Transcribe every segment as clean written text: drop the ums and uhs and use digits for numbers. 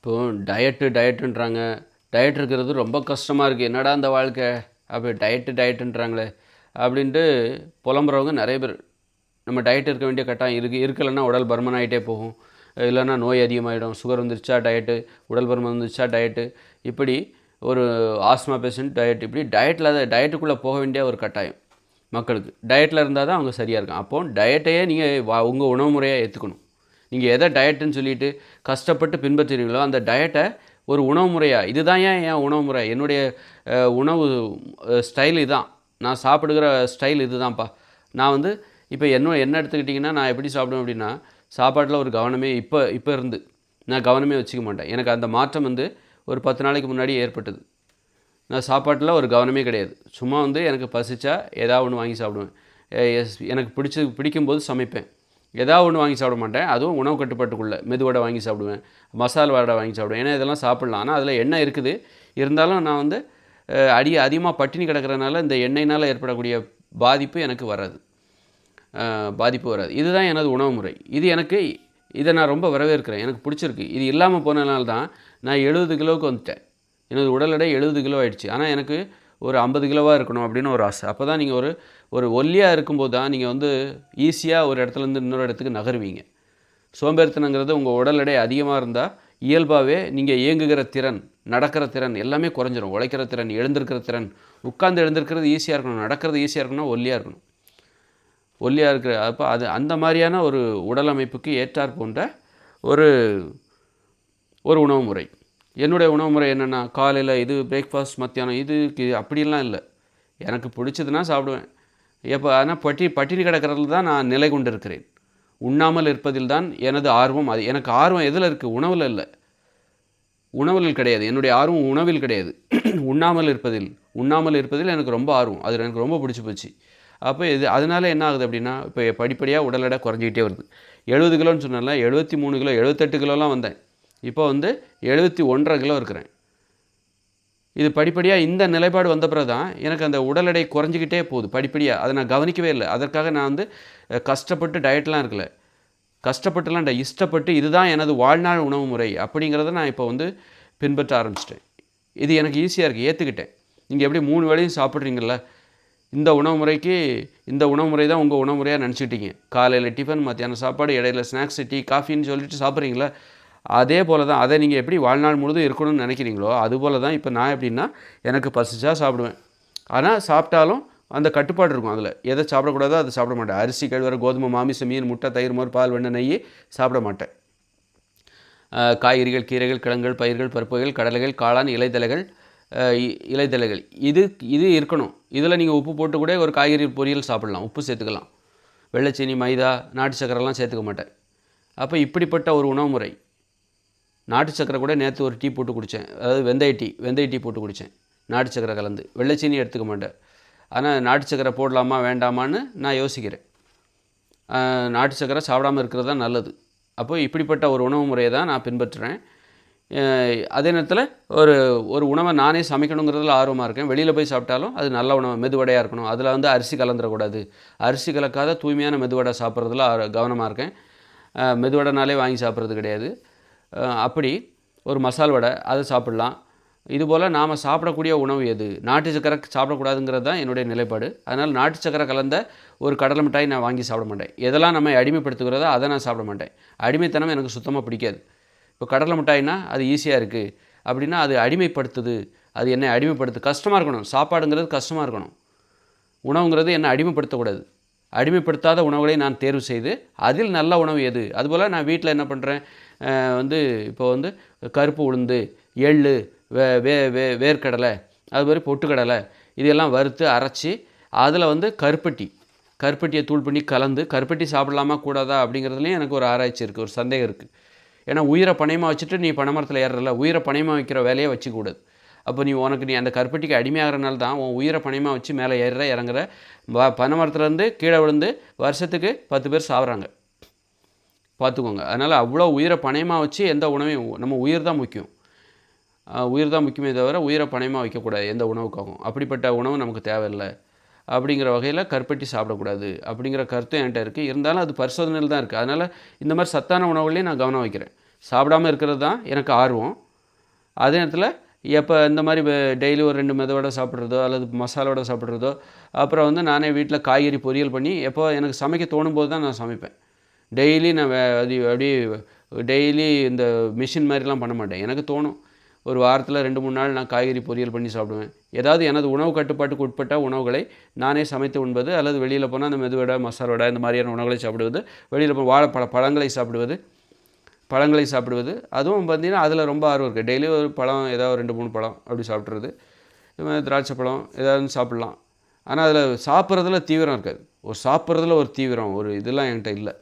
இப்போது டயட்டுன்றாங்க. டயட் இருக்கிறது ரொம்ப கஷ்டமாக இருக்குது. என்னடா இந்த வாழ்க்கை அப்படி டயட்டுன்றாங்களே அப்படின்ட்டு புலம்புறவங்க நிறைய பேர். நம்ம டயட் இருக்க வேண்டிய கட்டாயம் இருக்கலைன்னா உடல் பருமன் ஆகிட்டே போகும். இல்லைன்னா நோய் அதிகமாகிடும். சுகர் வந்துருச்சா டயட்டு, உடல் பருமன் வந்துருச்சா டயட்டு, இப்படி ஒரு ஆஸ்மா பேஷண்ட் டயட், இப்படி டயட்டுக்குள்ளே போக வேண்டிய ஒரு கட்டாயம் மக்களுக்கு. டயட்டில் இருந்தால் தான் அவங்க சரியாக இருக்கும். அப்போது டயட்டையே நீங்கள் உங்கள் உணவு முறையாக ஏற்றுக்கணும். நீங்கள் எதை டயட்டுன்னு சொல்லிட்டு கஷ்டப்பட்டு பின்பற்றுறீங்களோ அந்த டயட்டை ஒரு உணவு முறையாக, இதுதான் என் உணவு முறை, என்னுடைய உணவு ஸ்டைல் இதுதான், நான் சாப்பிடுகிற ஸ்டைல் இது தான்ப்பா. நான் இப்போ என்ன எடுத்துக்கிட்டிங்கன்னா, நான் எப்படி சாப்பிடுவேன் அப்படின்னா, சாப்பாட்டில் ஒரு கவனமே இப்போ இருந்து நான் கவனமே வச்சுக்க மாட்டேன். எனக்கு அந்த மாற்றம் ஒரு 10 நாளைக்கு முன்னாடி ஏற்பட்டது. நான் சாப்பாட்டில் ஒரு கவனமே கிடையாது. சும்மா எனக்கு பசிச்சா ஏதாவது ஒன்று வாங்கி சாப்பிடுவேன். எனக்கு பிடிக்கும்போது சமைப்பேன். ஏதாவது ஒன்று வாங்கி சாப்பிட மாட்டேன். அதுவும் உணவு கட்டுப்பாட்டுக்குள்ளே மெதுவடை வாங்கி சாப்பிடுவேன், மசால் வடை வாங்கி சாப்பிடுவேன். ஏன்னா இதெல்லாம் சாப்பிட்லாம். ஆனால் அதில் எண்ணெய் இருக்குது. இருந்தாலும் நான் அதிகமாக பட்டினி கிடக்கிறதுனால இந்த எண்ணெயினால் ஏற்படக்கூடிய பாதிப்பு எனக்கு வராது. இதுதான் எனது உணவு முறை. இதை நான் ரொம்ப வரவேற்கிறேன். எனக்கு பிடிச்சிருக்கு. இது இல்லாமல் போனதுனால தான் நான் 70 கிலோவுக்கு வந்துட்டேன். எனது உடல் எடை 70 கிலோ ஆகிடுச்சு. ஆனால் எனக்கு ஒரு 50 கிலோவாக இருக்கணும் அப்படின்னு ஒரு ஆசை. அப்போ தான் நீங்கள் ஒரு ஒல்லியாக இருக்கும்போது தான் நீங்கள் ஈஸியாக ஒரு இடத்துலேருந்து இன்னொரு இடத்துக்கு நகருவீங்க. சோம்பேறித்தனங்கிறது உங்கள் உடல் எடை அதிகமாக இருந்தால் இயல்பாகவே நீங்கள் இயங்குகிற திறன், நடக்கிற திறன் எல்லாமே குறைஞ்சிரும். உழைக்கிற திறன், எழுந்திருக்கிற திறன், உட்கார்ந்து எழுந்திருக்கிறது ஈஸியாக இருக்கணும், நடக்கிறது ஈஸியாக இருக்கணும், ஒல்லியாக இருக்கிற அப்போ அந்த மாதிரியான ஒரு உடல் அமைப்புக்கு ஏற்றார் போன்ற ஒரு உணவு முறை. என்னுடைய உணவு முறை என்னென்னா, காலையில் இது பிரேக்ஃபாஸ்ட், மத்தியானம் இது அப்படிலாம் இல்லை. எனக்கு பிடிச்சதுன்னா சாப்பிடுவேன். ஆனால் பட்டினி கிடக்கிறதுல தான் நான் நிலை கொண்டு இருக்கிறேன். உண்ணாமல் இருப்பதில் தான் எனது ஆர்வம். எனக்கு ஆர்வம் எதில் இருக்குது? உணவில் இல்லை, உணவில் கிடையாது. என்னுடைய ஆர்வம் உணவில் கிடையாது, உண்ணாமல் இருப்பதில் எனக்கு ரொம்ப ஆர்வம். அது எனக்கு ரொம்ப பிடிச்சி போச்சு. அப்போ அதனால என்ன ஆகுது அப்படின்னா, இப்போ படிப்படியாக உடல் எடை குறைஞ்சிக்கிட்டே வருது. 70 கிலோன்னு சொன்னால 73 கிலோ 78 கிலோலாம் வந்தேன். இப்போ 71.5 கிலோ இருக்கிறேன். இது படிப்படியாக இந்த நிலைப்பாடு வந்த பிறகு தான் எனக்கு அந்த உடல் எடை குறைஞ்சிக்கிட்டே போகுது படிப்படியாக. அதை நான் கவனிக்கவே இல்லை. அதற்காக நான் கஷ்டப்பட்டு டயட்லாம் இருக்கல. கஷ்டப்பட்டுலாம் இஷ்டப்பட்டு இதுதான் எனது வாழ்நாள் உணவு முறை அப்படிங்கிறத நான் இப்போ பின்பற்ற ஆரம்பிச்சிட்டேன். இது எனக்கு ஈஸியாக இருக்குது, ஏற்றுக்கிட்டேன். நீங்கள் எப்படி 3 வேளையும் சாப்பிட்றீங்கள, இந்த உணவு முறை தான் உங்கள் உணவு முறையாக நினச்சிக்கிட்டீங்க. காலையில் டிஃபன், மத்தியானம் சாப்பாடு, இடையில ஸ்நாக்ஸ், டீ, காஃபின்னு சொல்லிட்டு சாப்பிட்றீங்களா, அதே போல் தான் அதை நீங்கள் எப்படி வாழ்நாள் முழுதும் இருக்கணும்னு நினைக்கிறீங்களோ அதுபோல் தான் இப்போ நான் எப்படின்னா, எனக்கு பசிச்சா சாப்பிடுவேன். ஆனால் சாப்பிட்டாலும் அந்த கட்டுப்பாடு இருக்கும். அதில் எதை சாப்பிடக்கூடாதோ அதை சாப்பிட மாட்டேன். அரிசி, கேழ்வரகு, கோதுமை, மாமிசம், மீன், முட்டை, தயிர், மோர், பால், வெண்ணெய், நெய் சாப்பிட மாட்டேன். காய்கறிகள், கீரைகள், கிழங்குகள், பயிர்கள், பருப்புகள், கடலைகள், காளான், இலைதலைகள் இது இருக்கணும். இதில் நீங்கள் உப்பு போட்டு கூட ஒரு காய்கறி பொரியல் சாப்பிட்லாம், உப்பு சேர்த்துக்கலாம். வெள்ளைச்சீனி, மைதா, நாட்டு சக்கரைலாம் சேர்த்துக்க மாட்டேன். அப்போ இப்படிப்பட்ட ஒரு உணவு முறை. நாட்டு சக்கரை கூட நேற்று ஒரு டீ போட்டு குடித்தேன். அதாவது வெந்தய டீ போட்டு குடித்தேன், நாட்டு சக்கரை கலந்து. வெள்ளைச்சீனி எடுத்துக்க மாட்டேன். ஆனால் நாட்டு சக்கரை போடலாமா வேண்டாமான்னு நான் யோசிக்கிறேன். நாட்டு சக்கரை சாப்பிடாமல் இருக்கிறது தான் நல்லது. அப்போ இப்படிப்பட்ட ஒரு உணவு முறையை தான் நான் பின்பற்றுறேன். அதே நேரத்தில் ஒரு உணவை நானே சமைக்கணுங்கிறதுல ஆர்வமாக இருக்கேன். வெளியில் போய் சாப்பிட்டாலும் அது நல்ல உணவு, மெதுவடையாக இருக்கணும். அதில் அரிசி கலந்துடக்கூடாது. அரிசி கலக்காத தூய்மையான மெதுவடை சாப்பிட்றதுல கவனமாக இருக்கேன். மெதுவடைனாலே வாங்கி சாப்பிட்றது கிடையாது. அப்படி ஒரு மசால் வடை அதை சாப்பிட்லாம். இதுபோல் நாம் சாப்பிடக்கூடிய உணவு எது, நாட்டு சக்கரை சாப்பிடக்கூடாதுங்கிறது தான் என்னுடைய நிலைப்பாடு. அதனால் நாட்டு சக்கரை கலந்த ஒரு கடலை மிட்டாய் நான் வாங்கி சாப்பிட மாட்டேன். எதெல்லாம் நம்ம அடிமைப்படுத்துகிறதோ அதை நான் சாப்பிட மாட்டேன். அடிமைத்தனம் எனக்கு சுத்தமாக பிடிக்காது. இப்போ கடலை மிட்டாய்னா அது ஈஸியாக இருக்குது அப்படின்னா அது அடிமைப்படுத்துது. அது என்னை கஷ்டமாக இருக்கணும். சாப்பாடுங்கிறது கஷ்டமாக இருக்கணும். உணவுங்கிறது என்னை அடிமைப்படுத்தக்கூடாது. அடிமைப்படுத்தாத உணவுகளை நான் தேர்வு செய்து அதில் நல்ல உணவு எது. அதுபோல் நான் வீட்டில் என்ன பண்ணுறேன், இப்போ கருப்பு உளுந்து, எள், வேர்க்கடலை, அதுமாதிரி பொட்டுக்கடலை இதெல்லாம் வறுத்து அரைச்சி அதில் கருப்பட்டியை தூள் பண்ணி கலந்து, கருப்பட்டி சாப்பிடலாமா கூடாதா அப்படிங்கிறதுலையும் எனக்கு ஒரு ஆராய்ச்சி இருக்குது, ஒரு சந்தேகம் இருக்குது. ஏன்னா உயிரை பணையமாக வச்சுட்டு நீ பனைமரத்தில் ஏறல, உயிரை பணையமாக வைக்கிற வேலையை வச்சுக்கூடாது. அப்போ நீ அந்த கருப்பட்டிக்கு அடிமையாகிறனால தான் உன் உயிரை பணையமாக வச்சு மேலே இறங்குற. பனைமரத்துலேருந்து கீழே விழுந்து வருஷத்துக்கு 10 பேர் சாப்பிட்றாங்க, பார்த்துக்கோங்க. அதனால் அவ்வளோ உயிரை பணையமாக வச்சு எந்த உணவையும், நம்ம உயிர் தான் முக்கியமே தவிர உயிரை பணையமாக வைக்கக்கூடாது எந்த உணவுக்காகவும். அப்படிப்பட்ட உணவு நமக்கு தேவையில்லை அப்படிங்கிற வகையில் கருப்பட்டி சாப்பிடக்கூடாது அப்படிங்கிற கருத்தும் என்கிட்ட இருக்குது. இருந்தாலும் அது பரிசோதனையில் தான் இருக்குது. அதனால் இந்த மாதிரி சத்தான உணவுகளையும் நான் கவனம் வைக்கிறேன். சாப்பிடாமல் இருக்கிறது தான் எனக்கு ஆர்வம். அதே நேரத்தில் எப்போ இந்த மாதிரி டெய்லி ஒரு 2 மெதுவடை சாப்பிட்றதோ அல்லது மசாலா வடை சாப்பிட்றதோ, அப்புறம் வந்து நானே வீட்டில் காய்கறி பொரியல் பண்ணி எப்போ எனக்கு சமைக்க தோணும்போது தான் நான் சமைப்பேன். டெய்லி நான் அது அப்படியே டெய்லி இந்த மிஷின் மாதிரிலாம் பண்ண மாட்டேன். எனக்கு தோணும். ஒரு வாரத்தில் 2, 3 நாள் நான் காய்கறி பொரியல் பண்ணி சாப்பிடுவேன். ஏதாவது எனது உணவு கட்டுப்பாட்டுக்கு உட்பட்ட உணவுகளை நானே சமைத்து உண்பது, அல்லது வெளியில் போனால் அந்த மெதுவடை, மசாலா வடை இந்த மாதிரியான உணவுகளை சாப்பிடுவது, வெளியில் போய் பழங்களை சாப்பிடுவது, அதுவும் பார்த்திங்கன்னா அதில் ரொம்ப ஆர்வம் இருக்குது. டெய்லி ஒரு பழம், ஏதாவது 2, 3 பழம் அப்படி சாப்பிட்றது. இது மாதிரி திராட்சை பழம் ஏதாவது சாப்பிட்லாம். ஆனால் அதில் சாப்பிட்றதுல தீவிரம் இருக்காது. சாப்பிட்றதுல ஒரு தீவிரம், ஒரு இதெல்லாம் என்கிட்ட இல்லை.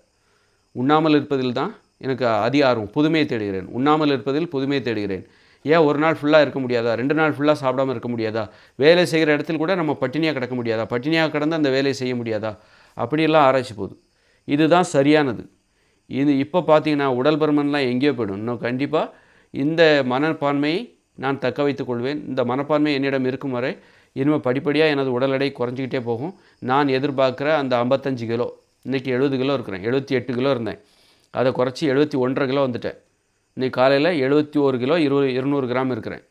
உண்ணாமல் இருப்பதில் தான் எனக்கு அதிக ஆர்வம். புதுமையை தேடுகிறேன். உண்ணாமல் இருப்பதில் புதுமையை தேடுகிறேன். ஏன் ஒரு நாள் ஃபுல்லாக இருக்க முடியாதா? 2 நாள் ஃபுல்லாக சாப்பிடாமல் இருக்க முடியாதா? வேலை செய்கிற இடத்தில் கூட நம்ம பட்டினியாக கிடக்க முடியாதா? பட்டினியாக கிடந்து அந்த வேலையை செய்ய முடியாதா? அப்படியெல்லாம் ஆராய்ச்சி போகுது. இதுதான் சரியானது. இப்போ பார்த்தீங்கன்னா உடல் பருமன்லாம் எங்கேயோ போய்டும். இன்னும் கண்டிப்பாக இந்த மனப்பான்மையை நான் தக்க வைத்துக் கொள்வேன். இந்த மனப்பான்மை என்னிடம் இருக்கும் வரை இனிமேல் படிப்படியாக எனது உடல் எடை குறைஞ்சிக்கிட்டே போகும். நான் எதிர்பார்க்குற அந்த 55 கிலோ, இன்றைக்கி 70 கிலோ இருக்கிறேன். 78 கிலோ இருந்தேன். அதை குறைச்சி 71.5 கிலோ வந்துட்டேன். இன்றைக்கி காலையில் 71 கிலோ 200 கிராம் இருக்கிறேன்.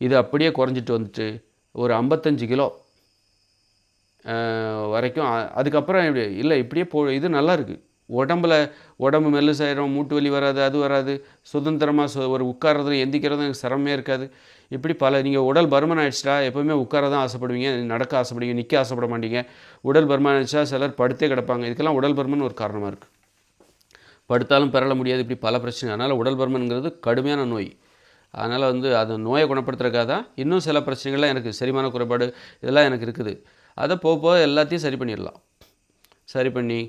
இது அப்படியே குறைஞ்சிட்டு வந்துட்டு ஒரு 55 கிலோ வரைக்கும். அதுக்கப்புறம் இப்படியே இது நல்லா இருக்குது. உடம்பு மெல்லுசாயிரும், மூட்டு வலி வராது, அது வராது. சுதந்திரமாக ஒரு உட்கார்றதும் எந்திக்கிறதும் எனக்கு சிரமமே இருக்காது. இப்படி நீங்கள் உடல் பருமன் ஆகிடுச்சிட்டா எப்போவுமே உட்கார தான் ஆசைப்படுவீங்க, நடக்க ஆசைப்படுவீங்க, நிற்க ஆசைப்பட மாட்டீங்க. உடல் பருமன் ஆகிடுச்சா சிலர் படுத்தே கிடப்பாங்க. இதுக்கெல்லாம் உடல் பருமன் ஒரு காரணமாக இருக்குது. படுத்தாலும் பெறல முடியாது, இப்படி பல பிரச்சனை. அதனால் உடல் பருமன்கிறது கடுமையான நோய். அதனால் அந்த நோயை குணப்படுத்துறதுக்காக தான் இன்னும் சில பிரச்சனைகள்லாம் எனக்கு, செரிமான குறைபாடு இதெல்லாம் எனக்கு இருக்குது. அதை போக எல்லாத்தையும் சரி பண்ணிடலாம். சரி பண்ணி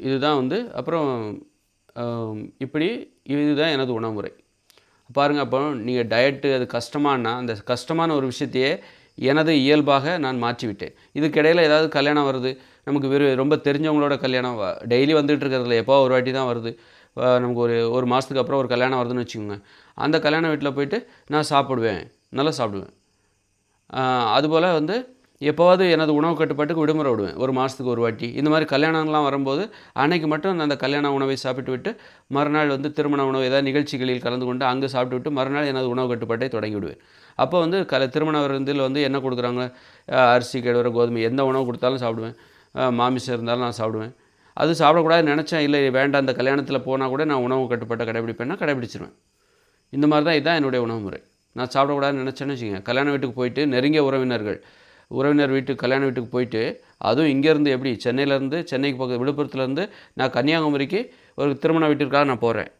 இதுதான் அப்புறம் இப்படி இதுதான் எனது உணவு முறை. பாருங்கள், அப்போ நீங்கள் டயட்டு அது கஷ்டமானா அந்த கஷ்டமான ஒரு விஷயத்தையே எனது இயல்பாக நான் மாற்றிவிட்டேன். இதுக்கிடையில் ஏதாவது கல்யாணம் வருது, நமக்கு ரொம்ப தெரிஞ்சவங்களோட கல்யாணம் டெய்லி வந்துகிட்டு இருக்கிறதுல எப்போ ஒரு வாட்டி தான் வருது. நமக்கு ஒரு மாதத்துக்கு அப்புறம் ஒரு கல்யாணம் வருதுன்னு வச்சுக்கோங்க. அந்த கல்யாண வீட்டில் போய்ட்டு நான் சாப்பிடுவேன், நல்லா சாப்பிடுவேன். அதுபோல் எப்போவாவது எனது உணவு கட்டுப்பாட்டுக்கு விடுமுறை விடுவேன், ஒரு மாதத்துக்கு ஒரு வாட்டி. இந்த மாதிரி கல்யாணம்லாம் வரும்போது அன்றைக்கி மட்டும் அந்த கல்யாண உணவை சாப்பிட்டு விட்டு மறுநாள் திருமண உணவு ஏதாவது நிகழ்ச்சிகளில் கலந்து கொண்டு அங்கே சாப்பிட்டு விட்டு மறுநாள் எனது உணவு கட்டுப்பாட்டை தொடங்கி விடுவேன். அப்போ திருமண விருந்தில் என்ன கொடுக்குறாங்க, அரிசி, கேழ்வரகு, கோதுமை, எந்த உணவு கொடுத்தாலும் சாப்பிடுவேன். மாமிசம் இருந்தாலும் நான் சாப்பிடுவேன். அது சாப்பிடக்கூடாதுன்னு நினச்சேன், இல்லை வேண்டாம் அந்த கல்யாணத்தில் போனால் கூட நான் உணவு கட்டுப்பாட்டை கடைபிடிப்பேன்னா கடைபிடிச்சிருவேன். இந்த மாதிரி தான் இதுதான் என்னுடைய உணவு முறை. நான் சாப்பிடக்கூடாதுன்னு நினச்சேன்னு வச்சுக்கோங்க, கல்யாண வீட்டுக்கு போயிட்டு நெருங்கிய உறவினர் வீட்டுக்கு, கல்யாண வீட்டுக்கு போயிட்டு, அதுவும் இங்கேருந்து எப்படி சென்னையிலேருந்து, சென்னைக்கு பக்கம் விழுப்புரத்துலேருந்து நான் கன்னியாகுமரிக்கு ஒரு திருமண வீட்டிற்காக நான் போகிறேன்.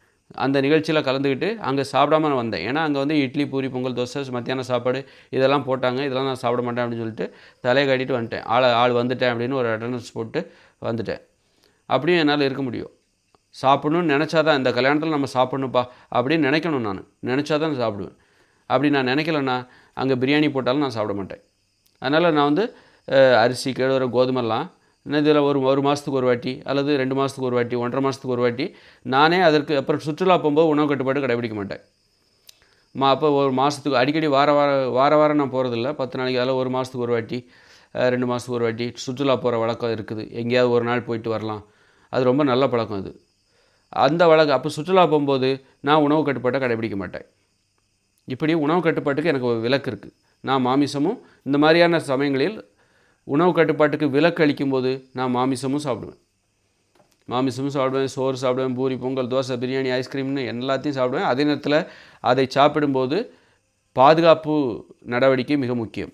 அந்த நிகழ்ச்சியில் கலந்துக்கிட்டு அங்கே சாப்பிடாம நான் வந்தேன். ஏன்னா அங்கே இட்லி, பூரி, பொங்கல், தோசை, மத்தியானம் சாப்பாடு இதெல்லாம் போட்டாங்க. இதெல்லாம் நான் சாப்பிட மாட்டேன் அப்படின்னு சொல்லிட்டு தலையை காட்டிட்டு வந்துட்டேன். ஆள் வந்துட்டேன் அப்படின்னு ஒரு அட்டண்டன்ஸ் போட்டு வந்துட்டேன். அப்படியும் என்னால் இருக்க முடியும். சாப்பிடணும்னு நினச்சா தான், இந்த கல்யாணத்தில் நம்ம சாப்பிட்ணுப்பா அப்படின்னு நினைக்கணும். நான் நினச்சா தான் நான் சாப்பிடுவேன். அப்படி நான் நினைக்கலன்னா அங்கே பிரியாணி போட்டாலும் நான் சாப்பிட மாட்டேன். அதனால் நான் அரிசி, கேழ்வரகு, கோதுமைலாம் இதில் ஒரு மாதத்துக்கு ஒரு வாட்டி அல்லது 2 மாதத்துக்கு ஒரு வாட்டி, 1.5 மாதத்துக்கு ஒரு வாட்டி நானே அதற்கு அப்புறம் சுற்றுலா போகும்போது உணவு கட்டுப்பாடு கடைபிடிக்க மாட்டேன். அப்போ ஒரு மாதத்துக்கு அடிக்கடி வாரம் நான் போகிறதில்ல. 10 நாளைக்கு அதில் ஒரு மாதத்துக்கு ஒரு வாட்டி, 2 மாதத்துக்கு ஒரு வாட்டி சுற்றுலா போகிற வழக்கம் இருக்குது. எங்கேயாவது ஒரு நாள் போயிட்டு வரலாம். அது ரொம்ப நல்ல பழக்கம் அது. அந்த வழக்கம் அப்போ சுற்றுலா போகும்போது நான் உணவு கட்டுப்பாட்டை கடைபிடிக்க மாட்டேன். இப்படி உணவு கட்டுப்பாட்டுக்கு எனக்கு ஒரு விலக்கு இருக்குது. நான் மாமிசமும் இந்த மாதிரியான சமயங்களில் உணவு கட்டுப்பாட்டுக்கு விலக்கு அளிக்கும்போது நான் மாமிசமும் சாப்பிடுவேன். சோறு சாப்பிடுவேன், பூரி, பொங்கல், தோசை, பிரியாணி, ஐஸ்கிரீம்னு எல்லாத்தையும் சாப்பிடுவேன். அதே நேரத்தில் அதை சாப்பிடும்போது பாதுகாப்பு நடவடிக்கை மிக முக்கியம்.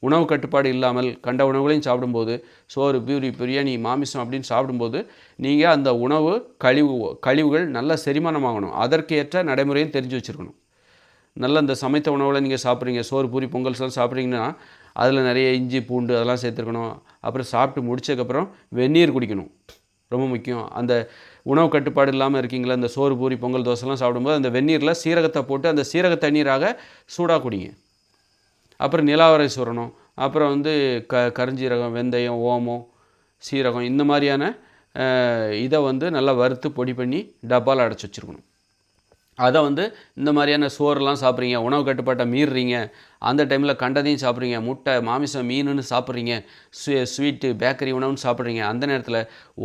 உணவு கட்டுப்பாடு இல்லாமல் கண்ட உணவுகளையும் சாப்பிடும்போது, சோறு, பூரி, பிரியாணி, மாமிசம் அப்படின்னு சாப்பிடும்போது நீங்கள் அந்த உணவு கழிவுகள் நல்லா செரிமானமாகணும். அதற்கேற்ற நடைமுறையும் தெரிஞ்சு வச்சுருக்கணும். நல்ல இந்த சமைத்த உணவுகளை நீங்கள் சாப்பிட்றீங்க, சோறு, பூரி, பொங்கல்ஸ்லாம் சாப்பிட்றீங்கன்னா அதில் நிறைய இஞ்சி, பூண்டு அதெல்லாம் சேர்த்துருக்கணும். அப்புறம் சாப்பிட்டு முடிச்சதுக்கப்புறம் வெந்நீர் குடிக்கணும், ரொம்ப முக்கியம். அந்த உணவு கட்டுப்பாடு இல்லாமல் இருக்கீங்களா, இந்த சோறு, பூரி, பொங்கல், தோசைலாம் சாப்பிடும்போது அந்த வெந்நீரில் சீரகத்தை போட்டு அந்த சீரக தண்ணீராக சூடாக குடிங்க. அப்புறம் நிலாவரை சுரணும். அப்புறம் கருஞ்சீரகம், வெந்தயம், ஓமம், சீரகம் இந்த மாதிரியான இதை நல்லா வறுத்து பொடி பண்ணி டப்பாவில் அடைச்சி வச்சுருக்கணும். அதை வந்து இந்த மாதிரியான சோறுலாம் சாப்பிட்றீங்க, உணவு கட்டுப்பாட்டை மீறுறீங்க, அந்த டைமில் கண்டதையும் சாப்பிட்றீங்க, முட்டை, மாமிசம், மீனுன்னு சாப்பிட்றீங்க, ஸ்வீட்டு, பேக்கரி உணவுன்னு சாப்பிட்றீங்க. அந்த நேரத்தில்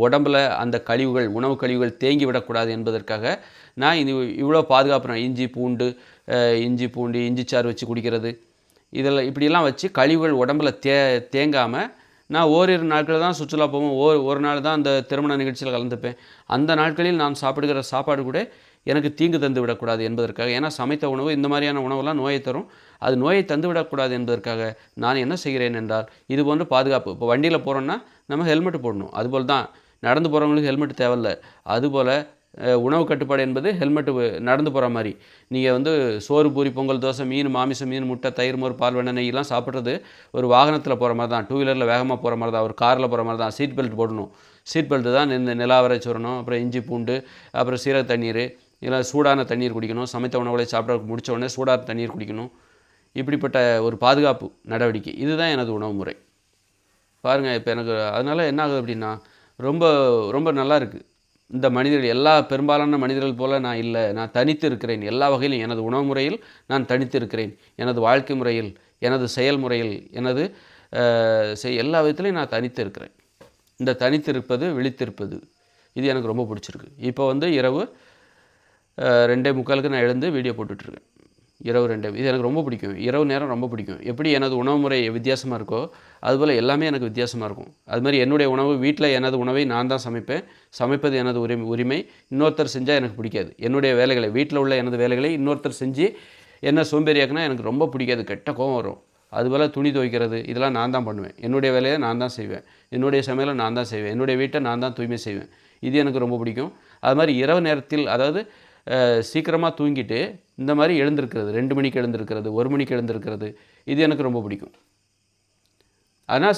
உடம்பில் அந்த கழிவுகள், உணவு கழிவுகள் தேங்கி விடக்கூடாது என்பதற்காக நான் இவ்வளோ பாதுகாப்புறேன். இஞ்சி பூண்டு, இஞ்சிச்சாறு வச்சு குடிக்கிறது, இப்படியெல்லாம் வச்சு கழிவுகள் உடம்பில் தேங்காமல் நான் ஓரிரு நாட்கள் தான் சுற்றுலா போவோம். ஒரு நாள் தான் அந்த திருமண நிகழ்ச்சியில் கலந்துப்பேன். அந்த நாட்களில் நான் சாப்பிடுகிற சாப்பாடு கூட எனக்கு தீங்கு தந்து விடக்கூடாது என்பதற்காக, ஏன்னா சமைத்த உணவு இந்த மாதிரியான உணவெல்லாம் நோயை தரும், அது நோயை தந்து விடக்கூடாது என்பதற்காக நான் என்ன செய்கிறேன் என்றால், இது போன்ற பாதுகாப்பு. இப்போ வண்டியில் போகிறோன்னா நம்ம ஹெல்மெட் போடணும். அதுபோல் தான் நடந்து போகிறவங்களுக்கு ஹெல்மெட் தேவையில்லை. அதுபோல் உணவு கட்டுப்பாடு என்பது ஹெல்மெட்டு நடந்து போகிற மாதிரி. நீங்கள் வந்து சோறு, பூரி, பொங்கல், தோசை, மாமிசம், மீன், முட்டை, தயிர், மோர், பால், வெண்ணெய், நெய்யெல்லாம் சாப்பிட்றது ஒரு வாகனத்தில் போகிற மாதிரி தான், 2 வீலரில் வேகமாக போகிற மாதிரி தான், ஒரு காரில் போகிற மாதிரி தான். சீட் பெல்ட் போடணும். சீட் பெல்ட்டு தான் இந்த நிலாவரை சுரணும், அப்புறம் இஞ்சி பூண்டு, அப்புறம் சீரக தண்ணீர், இல்லை சூடான தண்ணீர் குடிக்கணும். சமைத்த உணவுகளை சாப்பிட முடித்த உடனே சூடான தண்ணீர் குடிக்கணும். இப்படிப்பட்ட ஒரு பாதுகாப்பு நடவடிக்கை, இதுதான் எனது உணவு முறை. பாருங்கள், இப்போ எனக்கு அதனால் என்ன ஆகுது அப்படின்னா, ரொம்ப ரொம்ப நல்லா இருக்குது. இந்த மனிதர்கள் பெரும்பாலான மனிதர்கள் போல் நான் இல்லை. நான் தனித்து இருக்கிறேன். எல்லா வகையிலும் எனது உணவு முறையில் நான் தனித்து இருக்கிறேன். எனது வாழ்க்கை முறையில், எனது செயல்முறையில், எனது எல்லா விதத்துலையும் நான் தனித்து இருக்கிறேன். இந்த தனித்து இருப்பது, விழித்திருப்பது, இது எனக்கு ரொம்ப பிடிச்சிருக்கு. இப்போ வந்து இரவு 2:45க்கு நான் எழுந்து வீடியோ போட்டுட்ருக்கேன். இரவு 2 இது எனக்கு ரொம்ப பிடிக்கும். இரவு நேரம் ரொம்ப பிடிக்கும். எப்படி எனது உணவு முறை வித்தியாசமாக இருக்கோ, அதுபோல் எல்லாமே எனக்கு வித்தியாசமாக இருக்கும். அதுமாதிரி என்னுடைய உணவு, வீட்டில் எனது உணவை நான் தான் சமைப்பேன். சமைப்பது எனது உரிமை. இன்னொருத்தர் செஞ்சால் எனக்கு பிடிக்காது. என்னுடைய வேலைகளை, வீட்டில் உள்ள எனது வேலைகளை இன்னொருத்தர் செஞ்சு என்ன சோம்பேறியாக்குனா எனக்கு ரொம்ப பிடிக்காது. கெட்ட கோவம் வரும். அதுபோல் துணி துவைக்கிறது, இதெல்லாம் நான் தான் பண்ணுவேன். என்னுடைய வேலையை நான் தான் செய்வேன். என்னுடைய சமையலை நான் தான் செய்வேன். என்னுடைய வீட்டை நான் தான் தூய்மை செய்வேன். இது எனக்கு ரொம்ப பிடிக்கும். அது மாதிரி இரவு நேரத்தில், அதாவது சீக்கிரமாக தூங்கிட்டு இந்த மாதிரி எழுந்திருக்கிறது, 2 மணிக்கு எழுந்திருக்கிறது, 1 மணிக்கு எழுந்திருக்கிறது, இது எனக்கு ரொம்ப பிடிக்கும். ஆனால்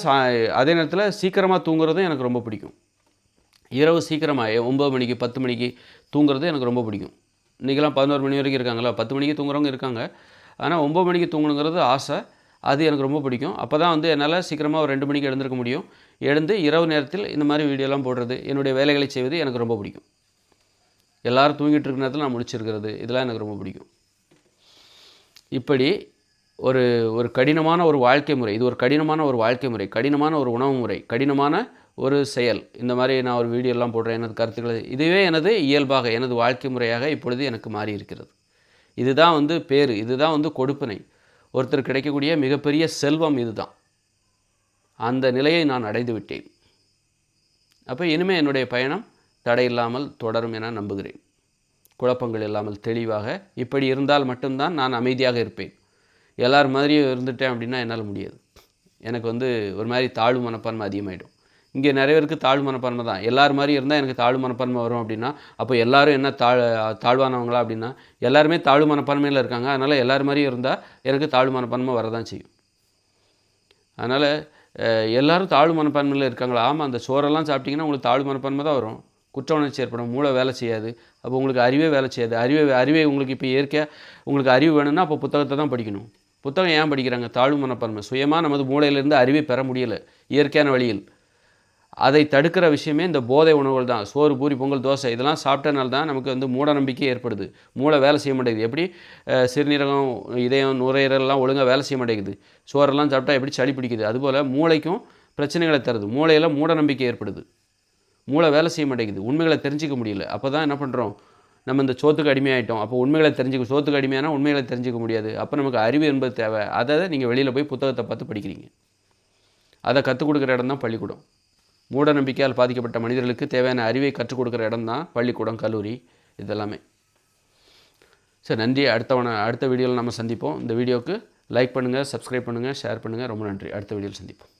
அதே நேரத்தில் சீக்கிரமாக தூங்குறதும் எனக்கு ரொம்ப பிடிக்கும். இரவு சீக்கிரமாக 9 மணிக்கு 10 மணிக்கு தூங்குறது எனக்கு ரொம்ப பிடிக்கும். இன்றைக்கெல்லாம் 11 மணி வரைக்கும் இருக்காங்களா, 10 மணிக்கு தூங்குறவங்க இருக்காங்க. ஆனால் 9 மணிக்கு தூங்கணுங்கிறது ஆசை. அது எனக்கு ரொம்ப பிடிக்கும். அப்போ தான் வந்து என்னால் சீக்கிரமாக ஒரு 2 மணிக்கு எழுந்திருக்க முடியும். எழுந்து இரவு நேரத்தில் இந்த மாதிரி வீடியோலாம் போடுறது, என்னுடைய வேலைகளை செய்வது எனக்கு ரொம்ப பிடிக்கும். எல்லோரும் தூங்கிட்டு இருக்கிற நேரத்தில் நான் முடிச்சிருக்கிறது, இதெல்லாம் எனக்கு ரொம்ப பிடிக்கும். இப்படி ஒரு கடினமான ஒரு வாழ்க்கை முறை, இது ஒரு கடினமான ஒரு வாழ்க்கை முறை, கடினமான ஒரு உணவு முறை, கடினமான ஒரு செயல். இந்த மாதிரி நான் ஒரு வீடியோலாம் போடுறேன், எனது கருத்துக்களை, இதுவே எனது இயல்பாக, எனது வாழ்க்கை முறையாக இப்பொழுது எனக்கு மாறி இருக்கிறது. இதுதான் வந்து பேரு, இதுதான் வந்து கொடுப்பினை. ஒருத்தர் கிடைக்கக்கூடிய மிகப்பெரிய செல்வம் இதுதான். அந்த நிலையை நான் அடைந்து விட்டேன். அப்போ இனிமேல் என்னுடைய பயணம் தடையில்லாமல் தொடரும் என நம்புகிறேன். குழப்பங்கள் இல்லாமல் தெளிவாக. இப்படி இருந்தால் மட்டும்தான் நான் அமைதியாக இருப்பேன். எல்லார் மாதிரியும் இருந்துட்டேன் அப்படின்னா என்னால் முடியாது. எனக்கு வந்து ஒரு மாதிரி தாழ்வு மனப்பான்மை அதிகமாகிடும். இங்கே நிறைய பேருக்கு தாழ்வு மனப்பான்மை தான். எல்லார் மாதிரி இருந்தால் எனக்கு தாழ்வு மனப்பான்மை வரும் அப்படின்னா, அப்போ எல்லோரும் என்ன தாழ்வானவங்களா அப்படின்னா, எல்லாருமே தாழ்வு மனப்பான்மையில் இருக்காங்க. அதனால் எல்லார் மாதிரியும் இருந்தால் எனக்கு தாழ்வு மனப்பான்மை வரதான் செய்யும். அதனால் எல்லோரும் தாழ்வு மனப்பான்மையில் இருக்காங்களா? ஆமாம், அந்த சோறெல்லாம் சாப்பிட்டிங்கன்னா உங்களுக்கு தாழ்வு மனப்பான்மை தான் வரும். குற்ற உணர்ச்சி ஏற்படும், மூளை வேலை செய்யாது. அப்போ உங்களுக்கு அறிவே வேலை செய்யாது. அறிவே உங்களுக்கு இப்போ இயற்கையாக உங்களுக்கு அறிவு வேணும்னா அப்போ புத்தகத்தை தான் படிக்கணும். புத்தகம் ஏன் படிக்கிறாங்க? தாழ்வு மனப்பான்மை. சுயமாக நமது மூளையிலேருந்து அறிவை பெற முடியலை இயற்கையான வழியில். அதை தடுக்கிற விஷயமே இந்த போதை உணவுகள் தான். சோறு, பூரி, பொங்கல், தோசை இதெல்லாம் சாப்பிட்டனால தான் நமக்கு வந்து மூட நம்பிக்கை ஏற்படுது. மூளை வேலை செய்ய மாட்டேங்குது. எப்படி சிறுநீரகம், இதயம், நுரையீரல்லாம் ஒழுங்காக வேலை செய்ய மாட்டேங்குது. சோறெல்லாம் சாப்பிட்டா எப்படி சளி பிடிக்குது, அதுபோல் மூளைக்கும் பிரச்சனைகளை தருது. மூளையில் மூட நம்பிக்கை ஏற்படுது. மூளை வேலை செய்ய மாட்டேங்குது. உண்மைகளை தெரிஞ்சிக்க முடியல. அப்போ தான் என்ன பண்ணுறோம், நம்ம இந்த சோத்துக்கு அடிமையாகிட்டோம். அப்போ உண்மைகளை சோத்துக்கு அடிமையானா உண்மைகளை தெரிஞ்சிக்க முடியாது. அப்போ நமக்கு அறிவு என்பது தேவை. அதை நீங்கள் வெளியில் போய் புத்தகத்தை பார்த்து படிக்கிறீங்க. அதை கற்றுக் கொடுக்குற இடம் தான் பள்ளிக்கூடம். மூட நம்பிக்கையால் பாதிக்கப்பட்ட மனிதர்களுக்கு தேவையான அறிவை கற்றுக் கொடுக்குற இடம் தான் பள்ளிக்கூடம், கல்லூரி, இதெல்லாமே. சரி, நன்றி. அடுத்த வீடியோவில் நம்ம சந்திப்போம். இந்த வீடியோவுக்கு லைக் பண்ணுங்கள், சப்ஸ்கிரைப் பண்ணுங்கள், ஷேர் பண்ணுங்கள். ரொம்ப நன்றி. அடுத்த வீடியோவில் சந்திப்போம்.